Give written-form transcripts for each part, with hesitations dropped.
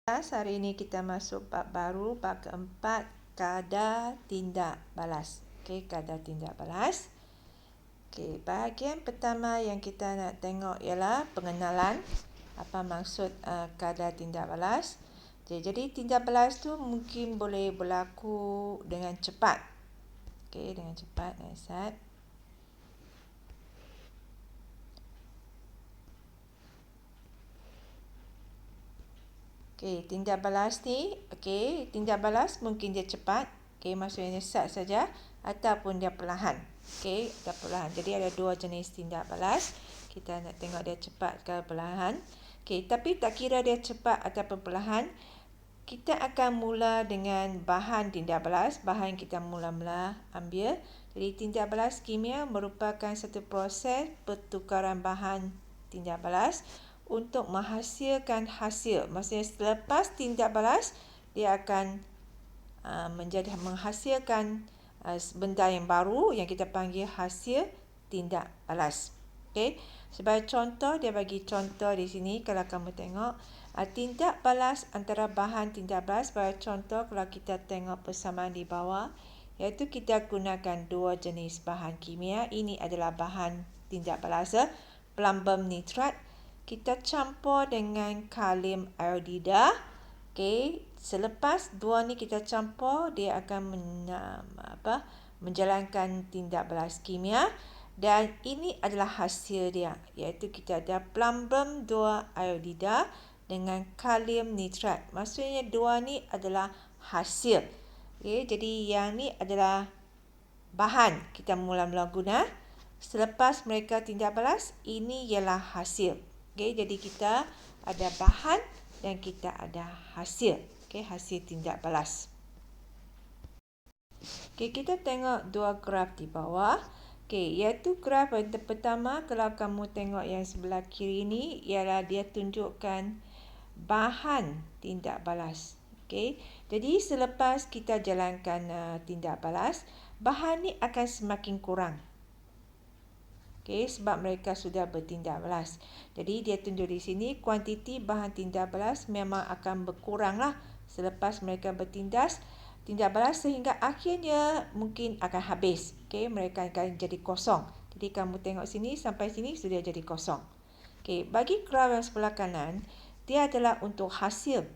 Hari ini kita masuk bab baru, bab keempat, kadar tindak balas. Okey, kadar tindak balas. Okey, bahagian pertama yang kita nak tengok ialah pengenalan. Apa maksud kadar tindak balas? Jadi tindak balas tu mungkin boleh berlaku dengan cepat. Okey, dengan cepat. Nasat. Okey, tindak balas ni, tindak balas mungkin dia cepat. Okey, maksudnya sat saja ataupun dia perlahan. Okey, dia perlahan. Jadi ada dua jenis tindak balas. Kita nak tengok dia cepat ke perlahan. Okey, tapi tak kira dia cepat ataupun perlahan, kita akan mula dengan bahan tindak balas. Bahan yang kita mula-mula ambil. Jadi tindak balas kimia merupakan satu proses pertukaran bahan tindak balas untuk menghasilkan hasil. Maksudnya selepas tindak balas, dia akan menghasilkan benda yang baru yang kita panggil hasil tindak balas. Okey. Sebagai contoh, dia bagi contoh di sini kalau kamu tengok tindak balas antara bahan tindak balas. Sebagai contoh, kalau kita tengok persamaan di bawah, iaitu kita gunakan dua jenis bahan kimia. Ini adalah bahan tindak balas plumbum nitrat. Kita campur dengan kalium iodida. Okey, selepas dua ni kita campur, dia akan menjalankan tindak balas kimia, dan ini adalah hasil dia, iaitu kita ada plumbum 2 iodida dengan kalium nitrat. Maksudnya dua ni adalah hasil. Okey, jadi yang ni adalah bahan kita mula-mula guna. Selepas mereka tindak balas, ini ialah hasil. Okey, jadi kita ada bahan dan kita ada hasil. Okey, hasil tindak balas. Okey, kita tengok dua graf di bawah. Okey, iaitu graf yang pertama, kalau kamu tengok yang sebelah kiri ni, ialah dia tunjukkan bahan tindak balas. Okey, jadi selepas kita jalankan tindak balas, bahan ni akan semakin kurang. Okey, sebab mereka sudah bertindak balas. Jadi dia tunjuk di sini kuantiti bahan tindak balas memang akan berkuranglah selepas mereka bertindak balas, sehingga akhirnya mungkin akan habis. Okey, mereka akan jadi kosong. Jadi kamu tengok sini sampai sini sudah jadi kosong. Okey, bagi graf yang sebelah kanan, dia adalah untuk hasil.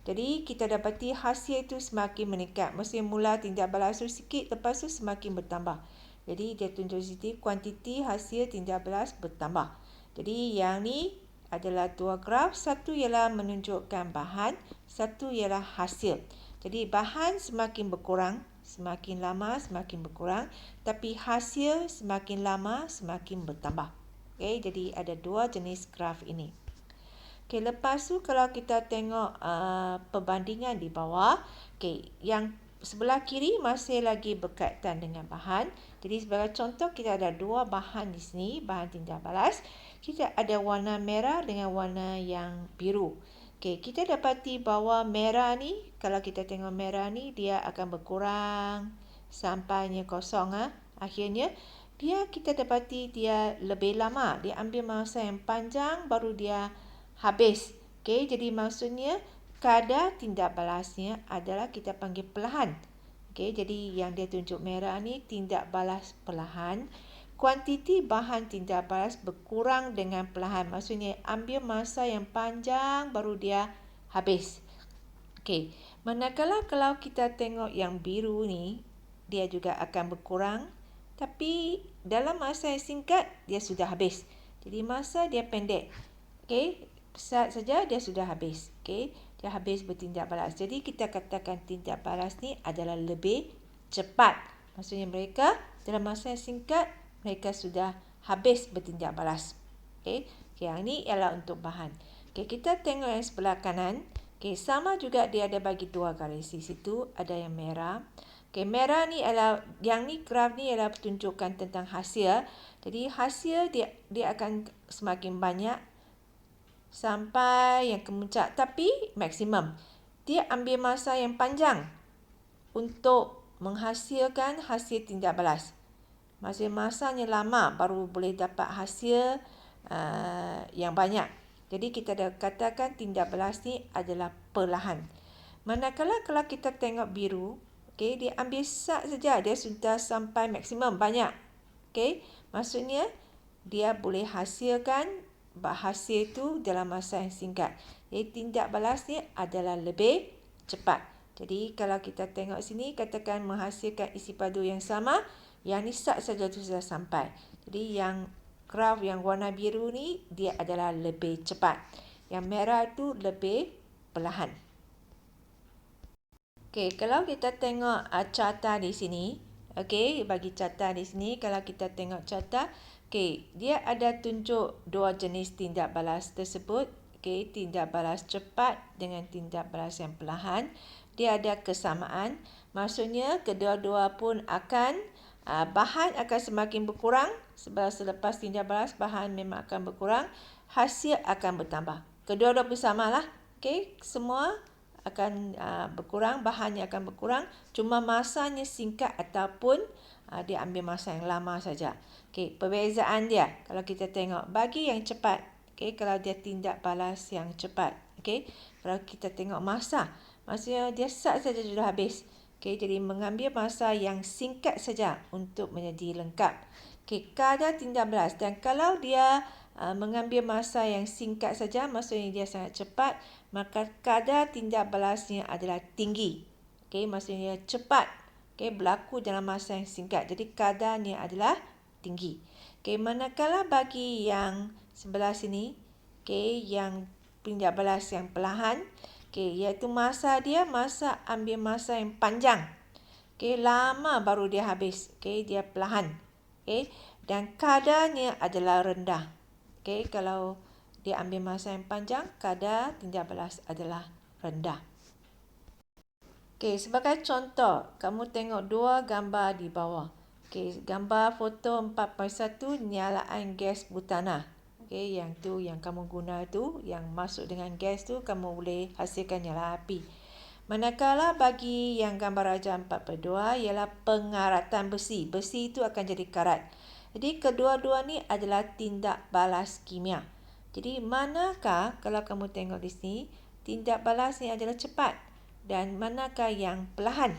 Jadi kita dapati hasil itu semakin meningkat. Maksudnya mula tindak balas tu sikit, lepas tu semakin bertambah. Jadi dia tunjuk di sini kuantiti hasil tindak balas bertambah. Jadi yang ni adalah dua graf. Satu ialah menunjukkan bahan, satu ialah hasil. Jadi bahan semakin berkurang, semakin lama semakin berkurang, tapi hasil semakin lama semakin bertambah. Okey, jadi ada dua jenis graf ini. Okey, lepas tu kalau kita tengok perbandingan di bawah, okey, yang sebelah kiri masih lagi berkaitan dengan bahan. Jadi sebagai contoh, kita ada dua bahan di sini, bahan tindak balas. Kita ada warna merah dengan warna yang biru. Okey, kita dapati bahawa merah ni, kalau kita tengok merah ni, dia akan berkurang sampainya kosong. Akhirnya, kita dapati dia lebih lama. Dia ambil masa yang panjang baru dia habis. Okey, jadi maksudnya kadar tindak balasnya adalah kita panggil perlahan. Okey, jadi yang dia tunjuk merah ni tindak balas perlahan. Kuantiti bahan tindak balas berkurang dengan perlahan. Maksudnya ambil masa yang panjang baru dia habis. Okey, manakala kalau kita tengok yang biru ni, dia juga akan berkurang, tapi dalam masa yang singkat dia sudah habis. Jadi masa dia pendek. Okey, saat saja dia sudah habis. Okey, dia habis bertindak balas. Jadi kita katakan tindak balas ni adalah lebih cepat. Maksudnya mereka dalam masa yang singkat mereka sudah habis bertindak balas. Okey, yang ni ialah untuk bahan. Okey, kita tengok yang sebelah kanan. Okey, sama juga dia ada bagi dua garis di situ, ada yang merah. Okey, merah ni adalah, yang ni graf ni adalah tunjukkan tentang hasil. Jadi hasil dia akan semakin banyak sampai yang kemuncak, tapi maksimum. Dia ambil masa yang panjang untuk menghasilkan hasil tindak balas. Masanya lama baru boleh dapat hasil yang banyak. Jadi kita dah katakan tindak balas ni adalah perlahan. Manakala kalau kita tengok biru, okey, dia ambil sat saja, dia sudah sampai maksimum banyak. Okey, maksudnya dia boleh hasilkan hasil itu dalam masa yang singkat. Jadi tindak balas ni adalah lebih cepat. Jadi kalau kita tengok sini, katakan menghasilkan isi padu yang sama, yang ni sat saja tu sudah sampai. Jadi yang graf yang warna biru ni, dia adalah lebih cepat. Yang merah tu lebih perlahan. Okey, kalau kita tengok carta di sini, okey, bagi carta di sini, kalau kita tengok carta, okey, dia ada tunjuk dua jenis tindak balas tersebut. Okey, tindak balas cepat dengan tindak balas yang perlahan. Dia ada kesamaan, maksudnya kedua-dua pun akan bahan akan semakin berkurang. Selepas tindak balas, bahan memang akan berkurang, hasil akan bertambah. Kedua-dua pun samalah. Okey, semua akan berkurang, bahannya akan berkurang, cuma masanya singkat ataupun dia ambil masa yang lama saja. Okey, perbezaan dia kalau kita tengok bagi yang cepat, okey, kalau dia tindak balas yang cepat, okey, kalau kita tengok masa, maksudnya dia sat saja sudah habis. Okey, jadi mengambil masa yang singkat saja untuk menjadi lengkap. Okey, kadar tindak balas, dan kalau dia mengambil masa yang singkat saja, maksudnya dia sangat cepat, maka kadar tindak balasnya adalah tinggi. Okey, maksudnya cepat. Okey, berlaku dalam masa yang singkat. Jadi kadarnya adalah tinggi. Okey, manakala bagi yang sebelah sini, okey, yang tindak balas yang perlahan, okey, iaitu masa ambil masa yang panjang. Okey, lama baru dia habis. Okey, dia perlahan. Okey, dan kadarnya adalah rendah. Okey, kalau dia ambil masa yang panjang, kadar tindak balas adalah rendah. Okey, sebagai contoh, kamu tengok dua gambar di bawah. Okey, gambar foto 4.1 nyalaan gas butana. Okey, yang tu yang kamu guna tu, yang masuk dengan gas tu, kamu boleh hasilkan nyala api. Manakala bagi yang gambar raja 4.2 ialah pengaratan besi. Besi itu akan jadi karat. Jadi kedua-dua ni adalah tindak balas kimia. Jadi manakah kalau kamu tengok di sini, tindak balas ni adalah cepat dan manakah yang perlahan,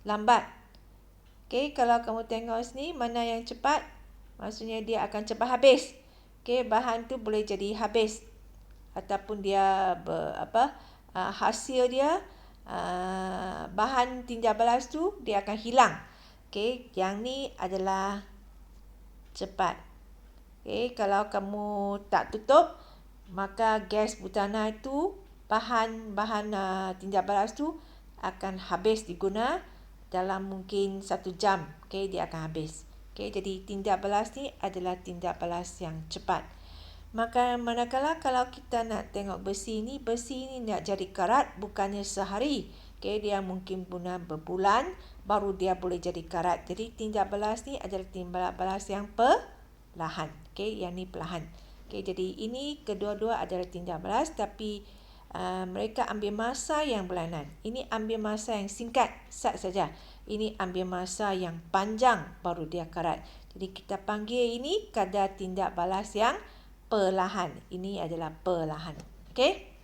lambat. Okey, kalau kamu tengok sini, mana yang cepat, maksudnya dia akan cepat habis. Okey, bahan tu boleh jadi habis ataupun dia hasil dia, bahan tindak balas tu dia akan hilang. Okey, yang ni adalah cepat. Okey, kalau kamu tak tutup, maka gas butana itu, bahan tindak balas tu akan habis diguna dalam mungkin 1 jam. Okey, dia akan habis. Okey, jadi tindak balas ni adalah tindak balas yang cepat. Maka manakala kalau kita nak tengok besi ni nak jadi karat bukannya sehari. Okey, dia mungkin guna berbulan baru dia boleh jadi karat. Jadi tindak balas ni adalah tindak balas yang perlahan. Okey, yang ni perlahan. Okey, jadi ini kedua-dua adalah tindak balas tapi mereka ambil masa yang berlainan. Ini ambil masa yang singkat, sat saja. Ini ambil masa yang panjang baru dia karat. Jadi kita panggil ini kadar tindak balas yang perlahan. Ini adalah perlahan. Okey?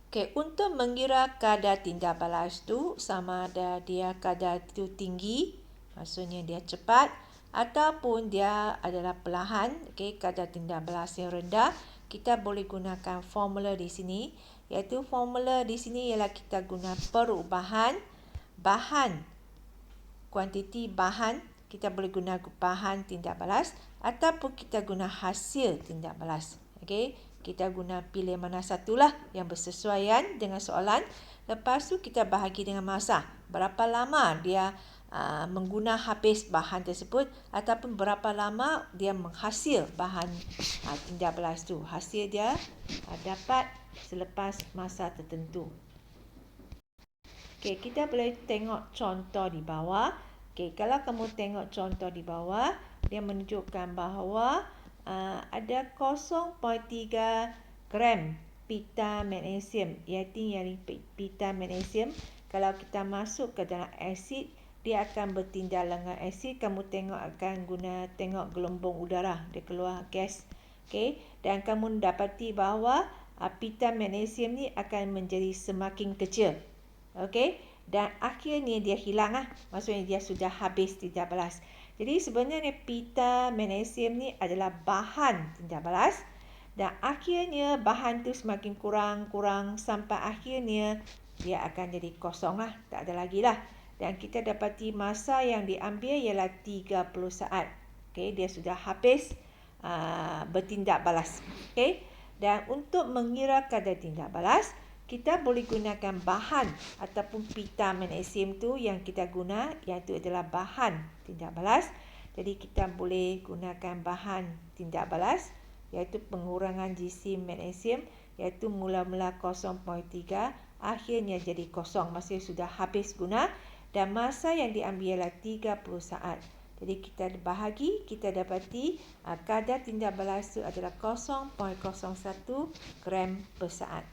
Okey, untuk mengira kadar tindak balas tu sama ada dia kadar itu tinggi, maksudnya dia cepat, ataupun dia adalah perlahan, okey, kadar tindak balas yang rendah, kita boleh gunakan formula di sini, iaitu formula di sini ialah kita guna perubahan bahan, kuantiti bahan, kita boleh guna bahan tindak balas ataupun kita guna hasil tindak balas. Okey, kita guna pilih mana satulah yang bersesuaian dengan soalan. Lepas tu kita bahagi dengan masa. Berapa lama dia mengguna habis bahan tersebut ataupun berapa lama dia menghasil bahan tindak balas tu. Hasil dia dapat selepas masa tertentu. Okey, kita boleh tengok contoh di bawah. Okey, kalau kamu tengok contoh di bawah, dia menunjukkan bahawa ada 0.3 gram pita magnesium, iaitu yang pita magnesium. Kalau kita masuk ke dalam asid, dia akan bertindak dengan asid. Kamu tengok gelombang udara, dia keluar gas. Okey, dan kamu dapati bahawa pita magnesium ni akan menjadi semakin kecil. Okey, dan akhirnya dia hilang lah. Maksudnya dia sudah habis tindak balas. Jadi sebenarnya pita magnesium ni adalah bahan tindak balas, dan akhirnya bahan tu semakin kurang sampai akhirnya dia akan jadi kosong lah, tak ada lagi lah. Dan kita dapati masa yang diambil ialah 30 saat. Okey, dia sudah habis bertindak balas. Okey, dan untuk mengira kadar tindak balas, kita boleh gunakan bahan ataupun pita magnesium tu yang kita guna, iaitu adalah bahan tindak balas. Jadi kita boleh gunakan bahan tindak balas, iaitu pengurangan GC magnesium, iaitu mula-mula 0.3, akhirnya jadi kosong, maksudnya sudah habis guna, dan masa yang diambil ialah 30 saat. Jadi kita bahagi, kita dapati kadar tindak balas itu adalah 0.01 gram per saat.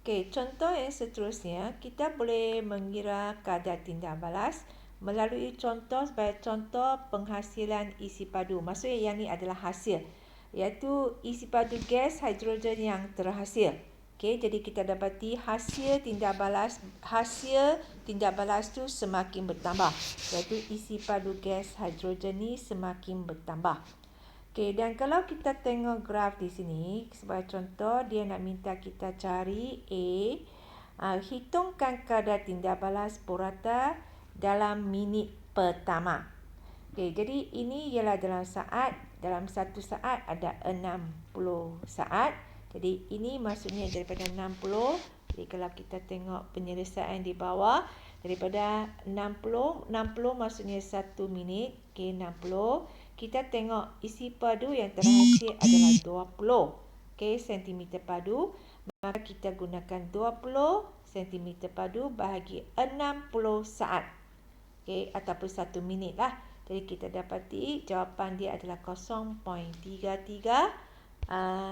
Okey, contoh yang seterusnya, kita boleh mengira kadar tindak balas melalui contoh sebagai contoh penghasilan isi padu. Maksudnya yang ni adalah hasil, iaitu isi padu gas hidrogen yang terhasil. Okey, jadi kita dapati hasil tindak balas tu semakin bertambah, iaitu isi padu gas hidrogen ni semakin bertambah. Okey, dan kalau kita tengok graf di sini, sebagai contoh dia nak minta kita cari hitungkan kadar tindak balas purata dalam minit pertama. Okey, jadi ini ialah dalam saat. Dalam satu saat ada 60 saat. Jadi ini maksudnya daripada 60. Jadi kalau kita tengok penyelesaian di bawah, daripada 60 maksudnya 1 minit. Okey, 60. Kita tengok isi padu yang terhasil adalah 20. Okey, sentimeter padu. Maka kita gunakan 20 sentimeter padu bahagi 60 saat. Okey, ataupun 1 minit lah. Jadi kita dapati jawapan dia adalah 0.33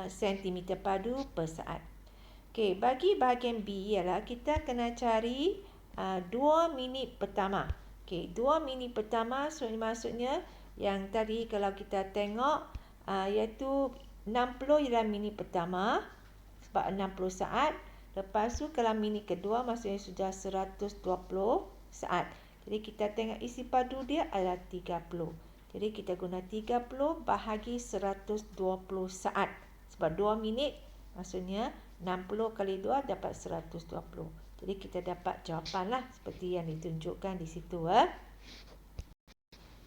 cm padu per saat. Okey, bagi bahagian B ialah kita kena cari 2 minit pertama. Okey, 2 minit pertama maksudnya yang tadi kalau kita tengok iaitu 60 ialah minit pertama sebab 60 saat. Lepas tu kalau minit kedua maksudnya sudah 120 saat. Jadi kita tengok isi padu dia adalah 30. Jadi kita guna 30 bahagi 120 saat. Sebab 2 minit maksudnya 60 kali 2 dapat 120. Jadi kita dapat jawapan lah seperti yang ditunjukkan di situ.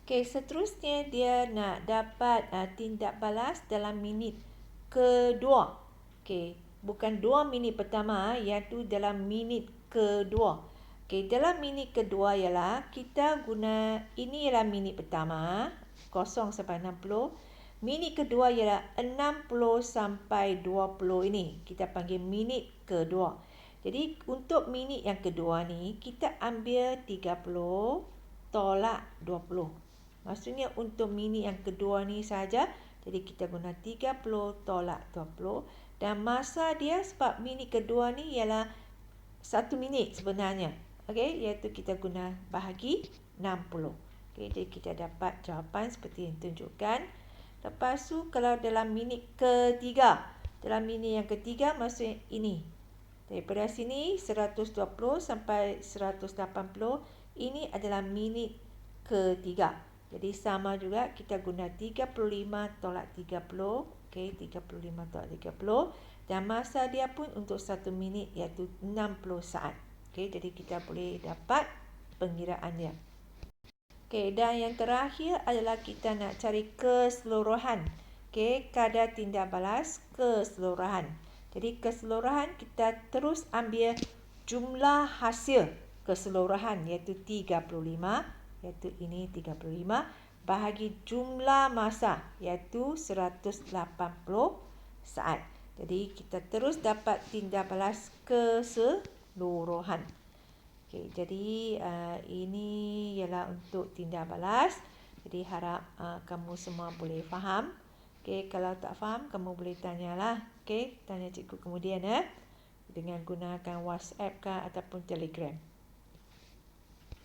Okey, seterusnya dia nak dapat tindak balas dalam minit kedua. Okey, bukan 2 minit pertama, iaitu dalam minit kedua. Okey, dalam minit kedua ialah kita guna, ini ialah minit pertama, 0 sampai 60. Minit kedua ialah 60 sampai 20 ini. Kita panggil minit kedua. Jadi untuk minit yang kedua ni, kita ambil 30 tolak 20. Maksudnya untuk minit yang kedua ni saja. Jadi kita guna 30 tolak 20. Dan masa dia sebab minit kedua ni ialah 1 minit sebenarnya. Okey, iaitu kita guna bahagi 60. Okey, jadi kita dapat jawapan seperti yang tunjukkan. Lepas tu kalau dalam minit ketiga. Dalam minit yang ketiga maksudnya ini. Daripada sini 120 sampai 180. Ini adalah minit ketiga. Jadi sama juga kita guna 35 tolak 30. Okey, 35 tolak 30. Dan masa dia pun untuk 1 minit iaitu 60 saat. Okey, jadi kita boleh dapat pengiraannya. Okey, dan yang terakhir adalah kita nak cari keseluruhan. Okey, kadar tindak balas keseluruhan. Jadi keseluruhan kita terus ambil jumlah hasil keseluruhan iaitu 35, iaitu ini 35 bahagi jumlah masa iaitu 180 saat. Jadi kita terus dapat tindak balas keseluruhan. Okey, jadi ini ialah untuk tindak balas. Jadi harap kamu semua boleh faham. Okey, kalau tak faham kamu boleh tanyalah. Okey, tanya cikgu kemudian dengan gunakan WhatsApp ke ataupun Telegram.